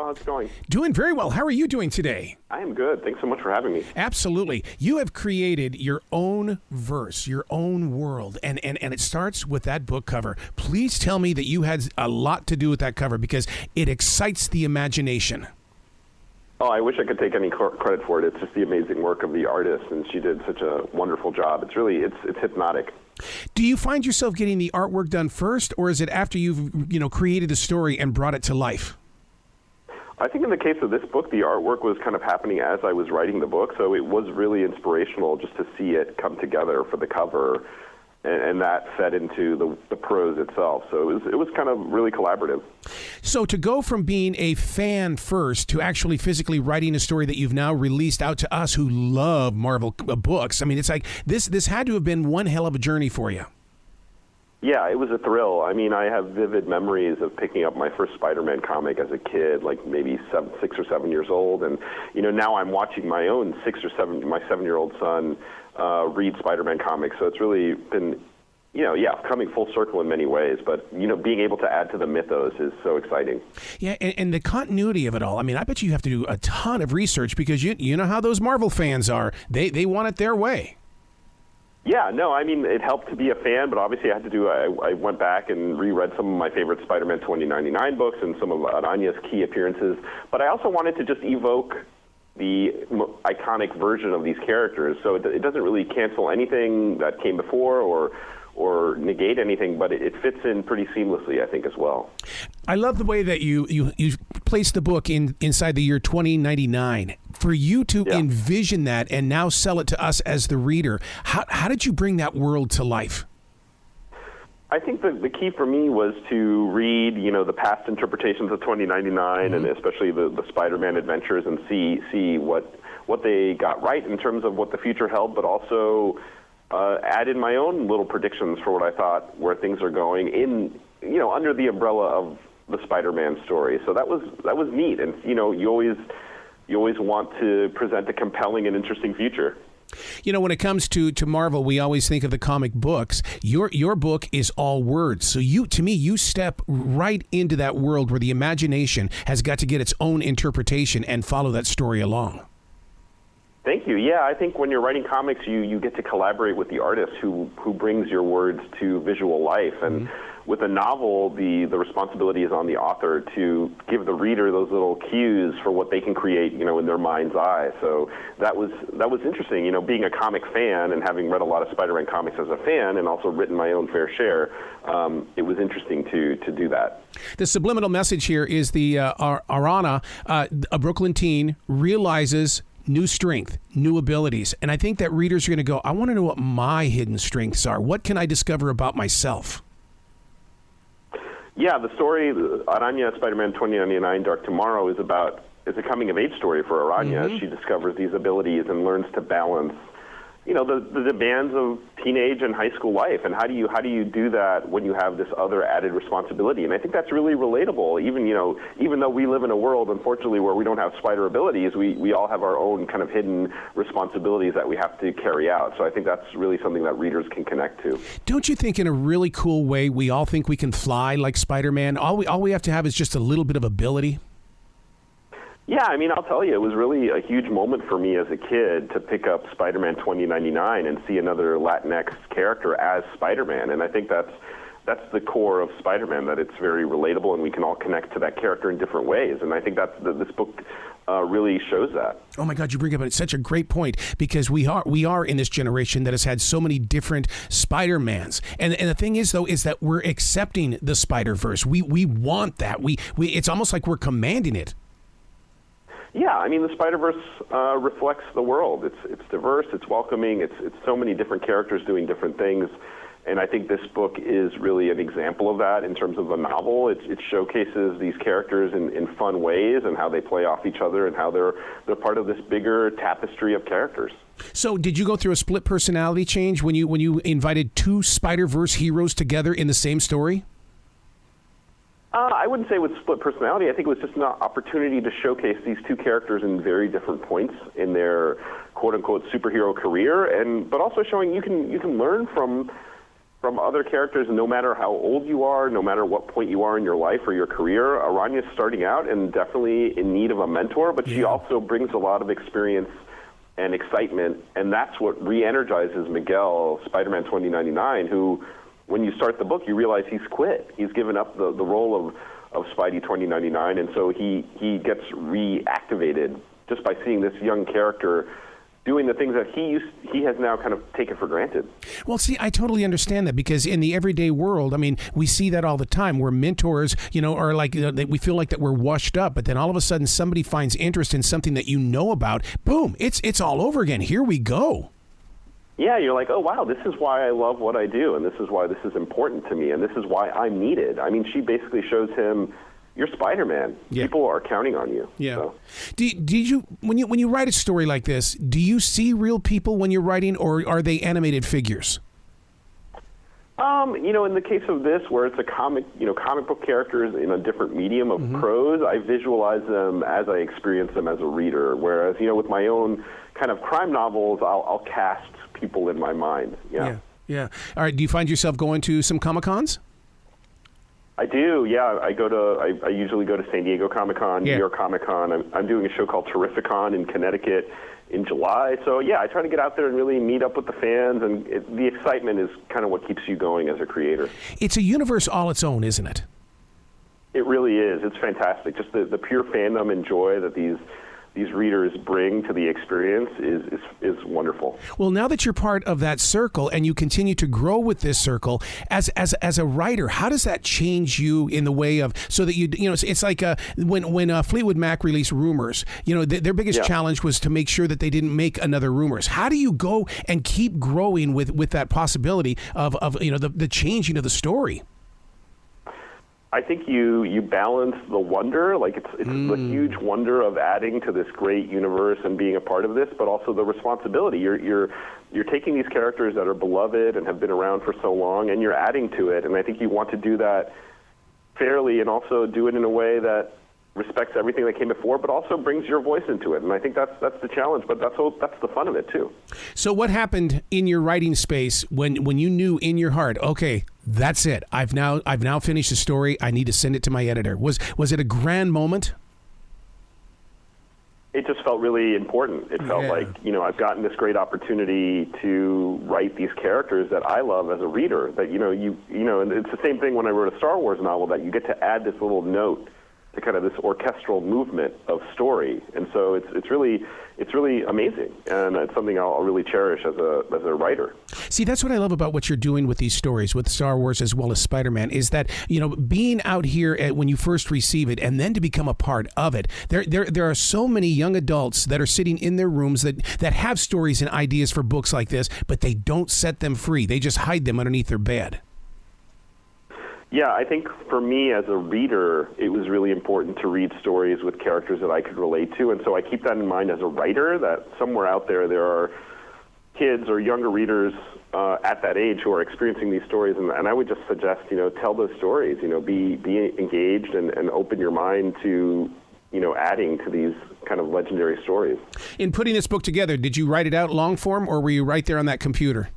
How's it going? Doing very well. How are you doing today? I am good. Thanks so much for having me. Absolutely. You have created your own verse, your own world, and it starts with that book cover. Please tell me that you had a lot to do with that cover because it excites the imagination. Oh, I wish I could take any credit for it. It's just the amazing work of the artist, and she did such a wonderful job. It's really, it's hypnotic. Do you find yourself getting the artwork done first, or is it after you've created the story and brought it to life? I think in the case of this book, the artwork was kind of happening as I was writing the book, so it was really inspirational just to see it come together for the cover, and that fed into the prose itself. So it was kind of really collaborative. So to go from being a fan first to actually physically writing a story that you've now released out to us who love Marvel books, I mean, it's like this had to have been one hell of a journey for you. Yeah, it was a thrill. I mean, I have vivid memories of picking up my first Spider-Man comic as a kid, like maybe 6 or 7 years old, and now I'm watching my own 7-year-old son read Spider-Man comics. So it's really been, coming full circle in many ways. But being able to add to the mythos is so exciting. Yeah, and the continuity of it all. I mean, I bet you have to do a ton of research because you know how those Marvel fans are. They want it their way. Yeah, no, I mean, it helped to be a fan, but obviously I went back and reread some of my favorite Spider-Man 2099 books and some of Anya's key appearances, but I also wanted to just evoke the iconic version of these characters, so it doesn't really cancel anything that came before or negate anything, but it fits in pretty seamlessly, I think, as well. I love the way that you place the book inside the year 2099. For you to envision that and now sell it to us as the reader, how did you bring that world to life? I think the key for me was to read, the past interpretations of 2099 and especially the Spider-Man adventures and see what they got right in terms of what the future held, but also add in my own little predictions for what I thought where things are going in, under the umbrella of the Spider-Man story. So that was neat, and you always want to present a compelling and interesting future. When it comes to Marvel, we always think of the comic books. Your book is all words. So you step right into that world where the imagination has got to get its own interpretation and follow that story along. Thank you. Yeah, I think when you're writing comics, you get to collaborate with the artist who brings your words to visual life. And with a novel, the responsibility is on the author to give the reader those little cues for what they can create, in their mind's eye. So that was interesting. Being a comic fan and having read a lot of Spider-Man comics as a fan and also written my own fair share, it was interesting to do that. The subliminal message here is the Arana, a Brooklyn teen, realizes new strength, new abilities. And I think that readers are going to go, I want to know what my hidden strengths are. What can I discover about myself? Yeah, the story, Araña and Spider-Man 2099 Dark Tomorrow, is a coming-of-age story for Araña. She discovers these abilities and learns to balance, the demands of teenage and high school life. And how do you do that when you have this other added responsibility? And I think that's really relatable. Even though we live in a world, unfortunately, where we don't have spider abilities, we all have our own kind of hidden responsibilities that we have to carry out. So I think that's really something that readers can connect to. Don't you think in a really cool way we all think we can fly like Spider-Man? All we have to have is just a little bit of ability? Yeah, I mean, I'll tell you, it was really a huge moment for me as a kid to pick up Spider-Man 2099 and see another Latinx character as Spider-Man. And I think that's the core of Spider-Man, that it's very relatable and we can all connect to that character in different ways. And I think this book really shows that. Oh my God, you bring up such a great point, because we are in this generation that has had so many different Spider-Mans. And the thing is, though, is that we're accepting the Spider-Verse. We want that. It's almost like we're commanding it. Yeah, I mean, the Spider-Verse reflects the world. It's diverse, it's welcoming, it's so many different characters doing different things, and I think this book is really an example of that in terms of a novel. It showcases these characters in fun ways and how they play off each other and how they're part of this bigger tapestry of characters. So did you go through a split personality change when you invited two Spider-Verse heroes together in the same story? I wouldn't say with split personality. I think it was just an opportunity to showcase these two characters in very different points in their quote-unquote superhero career, but also showing you can learn from from other characters, no matter how old you are, no matter what point you are in your life or your career. Aranya's starting out and definitely in need of a mentor, but she also brings a lot of experience and excitement, and that's what re-energizes Miguel, Spider-Man 2099, who, when you start the book, you realize he's quit. He's given up the role of Spidey 2099, and so he gets reactivated just by seeing this young character doing the things that he has now kind of taken for granted. Well, see, I totally understand that, because in the everyday world, I mean, we see that all the time where mentors, are like, we feel like that we're washed up, but then all of a sudden somebody finds interest in something that you know about. Boom, it's all over again. Here we go. Yeah, you're like, oh, wow, this is why I love what I do, and this is why this is important to me, and this is why I'm needed. I mean, she basically shows him, you're Spider-Man. Yeah. People are counting on you. Yeah. So. Did you when you write a story like this, do you see real people when you're writing, or are they animated figures? In the case of this, where it's a comic book characters in a different medium of prose, I visualize them as I experience them as a reader. Whereas, with my own kind of crime novels, I'll cast people in my mind. Yeah. All right. Do you find yourself going to some Comic-Cons? I do, yeah. I usually go to San Diego Comic-Con, New York Comic-Con. I'm doing a show called Terrificon in Connecticut in July. So, yeah, I try to get out there and really meet up with the fans, and the excitement is kind of what keeps you going as a creator. It's a universe all its own, isn't it? It really is. It's fantastic. Just the pure fandom and joy that these readers bring to the experience is wonderful. Well, now that you're part of that circle and you continue to grow with this circle, as a writer, how does that change you in the way of, so that it's like when Fleetwood Mac released Rumors, their biggest challenge was to make sure that they didn't make another Rumors. How do you go and keep growing with that possibility of the changing of the story? I think you balance the wonder, like it's the huge wonder of adding to this great universe and being a part of this, but also the responsibility. You're taking these characters that are beloved and have been around for so long, and you're adding to it. And I think you want to do that fairly, and also do it in a way that respects everything that came before, but also brings your voice into it. And I think that's the challenge, but that's the fun of it too. So what happened in your writing space when you knew in your heart, okay, that's it. I've now finished the story. I need to send it to my editor. Was it a grand moment? It just felt really important. It felt like, I've gotten this great opportunity to write these characters that I love as a reader. That and it's the same thing when I wrote a Star Wars novel, that you get to add this little note to kind of this orchestral movement of story, and so it's really amazing, and it's something I'll really cherish as a writer. See, that's what I love about what you're doing with these stories, with Star Wars as well as Spider-Man, is that being out here when you first receive it, and then to become a part of it. There are so many young adults that are sitting in their rooms that have stories and ideas for books like this, but they don't set them free. They just hide them underneath their bed. Yeah, I think for me as a reader, it was really important to read stories with characters that I could relate to, and so I keep that in mind as a writer, that somewhere out there are kids or younger readers at that age who are experiencing these stories, and I would just suggest, tell those stories, be engaged and open your mind to, adding to these kind of legendary stories. In putting this book together, did you write it out long form, or were you right there on that computer?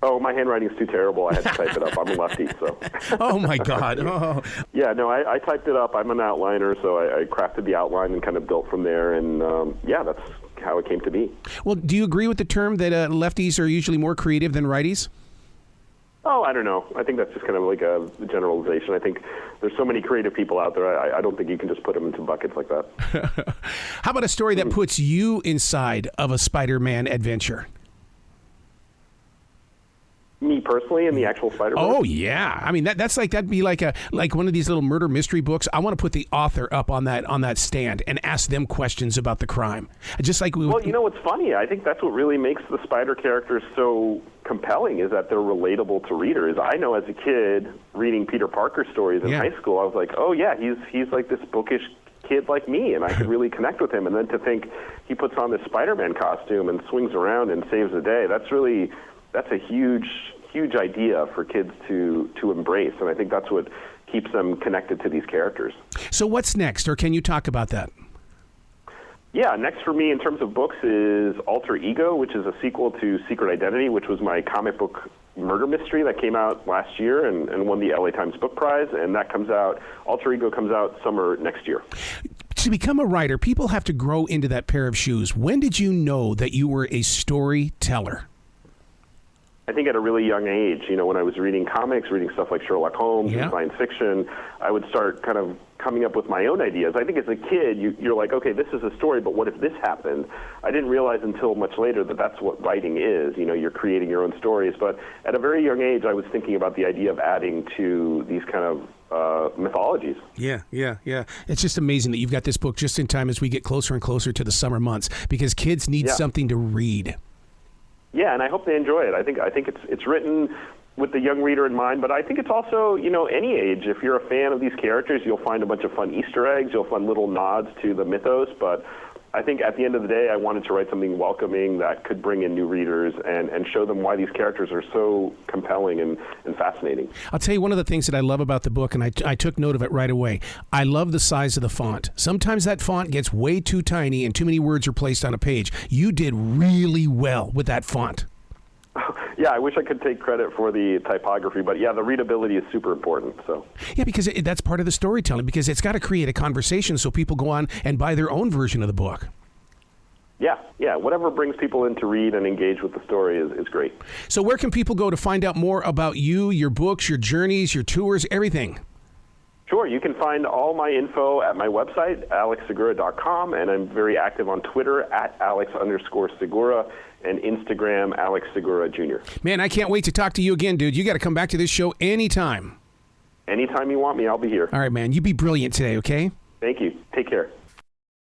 Oh, my handwriting's too terrible. I had to type it up. I'm a lefty, so. Oh, my God. Oh. Yeah, no, I typed it up. I'm an outliner, so I crafted the outline and kind of built from there, and that's how it came to be. Well, do you agree with the term that lefties are usually more creative than righties? Oh, I don't know. I think that's just kind of like a generalization. I think there's so many creative people out there. I don't think you can just put them into buckets like that. How about a story that puts you inside of a Spider-Man adventure? Me personally, in the actual Spider-Man? Oh yeah, I mean that'd be like one of these little murder mystery books. I want to put the author up on that stand and ask them questions about the crime. Just like Well, what's funny? I think that's what really makes the Spider characters so compelling, is that they're relatable to readers. I know as a kid reading Peter Parker stories in high school, I was like, oh yeah, he's like this bookish kid like me, and I could really connect with him. And then to think he puts on this Spider-Man costume and swings around and saves the day, that's a huge idea for kids to embrace, and I think that's what keeps them connected to these characters. So what's next, or can you talk about that? Yeah, next for me in terms of books is Alter Ego, which is a sequel to Secret Identity, which was my comic book murder mystery that came out last year and won the LA Times Book Prize. And that comes out, Alter Ego comes out summer next year. To become a writer, people have to grow into that pair of shoes. When did you know that you were a storyteller? I think at a really young age, when I was reading comics, reading stuff like Sherlock Holmes and science fiction, I would start kind of coming up with my own ideas. I think as a kid, you're like, okay, this is a story, but what if this happened? I didn't realize until much later that that's what writing is. You're creating your own stories. But at a very young age, I was thinking about the idea of adding to these kind of mythologies. Yeah. It's just amazing that you've got this book just in time as we get closer and closer to the summer months, because kids need something to read. Yeah, and I hope they enjoy it. I think it's written with the young reader in mind, but I think it's also, any age. If you're a fan of these characters, you'll find a bunch of fun Easter eggs. You'll find little nods to the mythos, but I think at the end of the day, I wanted to write something welcoming that could bring in new readers and show them why these characters are so compelling and fascinating. I'll tell you one of the things that I love about the book, and I took note of it right away. I love the size of the font. Sometimes that font gets way too tiny and too many words are placed on a page. You did really well with that font. Yeah, I wish I could take credit for the typography, but yeah, the readability is super important. So yeah, because that's part of the storytelling, because it's got to create a conversation so people go on and buy their own version of the book. Yeah, whatever brings people in to read and engage with the story is great. So where can people go to find out more about you, your books, your journeys, your tours, everything? Sure, you can find all my info at my website, alexsegura.com, and I'm very active on Twitter at @Alex_Segura and Instagram, Alex Segura Jr. Man, I can't wait to talk to you again, dude. You got to come back to this show anytime. Anytime you want me, I'll be here. All right, man. You be brilliant today, okay? Thank you. Take care.